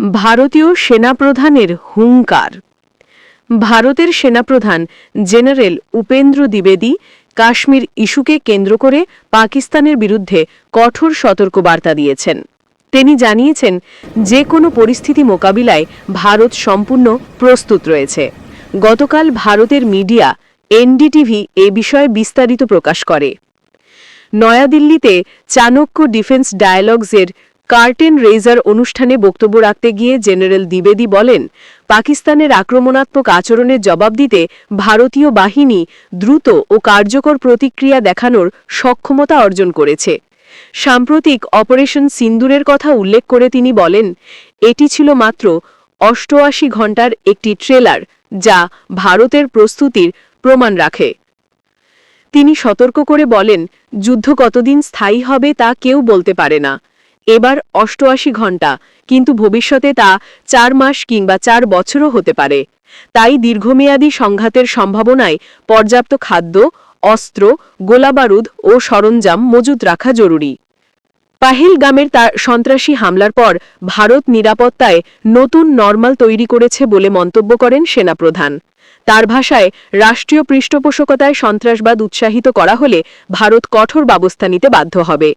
ভারতীয় সেনাপ্রধানের হুঙ্কার। ভারতের সেনাপ্রধান জেনারেল উপেন্দ্র দ্বিবেদী কাশ্মীর ইস্যুকে কেন্দ্র করে পাকিস্তানের বিরুদ্ধে কঠোর সতর্কবার্তা দিয়েছেন। তিনি জানিয়েছেন, যে কোনো পরিস্থিতি মোকাবিলায় ভারত সম্পূর্ণ প্রস্তুত রয়েছে। গতকাল ভারতের মিডিয়া এনডিটিভি এ বিষয়ে বিস্তারিত প্রকাশ করে। নয়াদিল্লিতে চাণক্য ডিফেন্স ডায়ালগসের কার্টেন রেজার অনুষ্ঠানে বক্তব্য রাখতে গিয়ে জেনারেল দ্বিবেদী বলেন, পাকিস্তানের আক্রমণাত্মক আচরণের জবাব দিতে ভারতীয় বাহিনী দ্রুত ও কার্যকর প্রতিক্রিয়া দেখানোর সক্ষমতা অর্জন করেছে। সাম্প্রতিক অপারেশন সিন্দুরের কথা উল্লেখ করে তিনি বলেন, এটি ছিল মাত্র ৮৮ ঘণ্টার একটি ট্রেলার, যা ভারতের প্রস্তুতির প্রমাণ রাখে। তিনি সতর্ক করে বলেন, যুদ্ধ কতদিন স্থায়ী হবে তা কেউ বলতে পারে না। এবার ৮৮ ঘণ্টা, কিন্তু ভবিষ্যতে তা ৪ মাস কিংবা ৪ বছরও হতে পারে। তাই দীর্ঘমেয়াদী সংঘাতের সম্ভাবনায় পর্যাপ্ত খাদ্য, অস্ত্র, গোলাবারুদ ও সরঞ্জাম মজুত রাখা জরুরি। পাহেলগামের তার সন্ত্রাসী হামলার পর ভারত নিরাপত্তায় নতুন নরমাল তৈরি করেছে বলে মন্তব্য করেন সেনাপ্রধান। তার ভাষায়, রাষ্ট্রীয় পৃষ্ঠপোষকতায় সন্ত্রাসবাদ উৎসাহিত করা হলে ভারত কঠোর ব্যবস্থা নিতে বাধ্য হবে।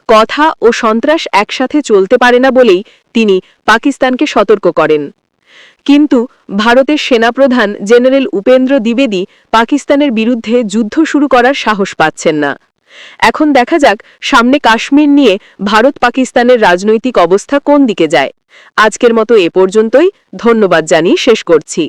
কথা ও সন্ত্রাস একসাথে চলতে পারে না বলেই তিনি পাকিস্তানকে সতর্ক করেন। কিন্তু ভারতের সেনাপ্রধান জেনারেল উপেন্দ্র দ্বিবেদী পাকিস্তানের বিরুদ্ধে যুদ্ধ শুরু করার সাহস পাচ্ছেন না। এখন দেখা যাক সামনে কাশ্মীর নিয়ে ভারত পাকিস্তানের রাজনৈতিক অবস্থা কোন দিকে যায়। আজকের মতো এ পর্যন্তই। ধন্যবাদ জানিয়ে শেষ করছি।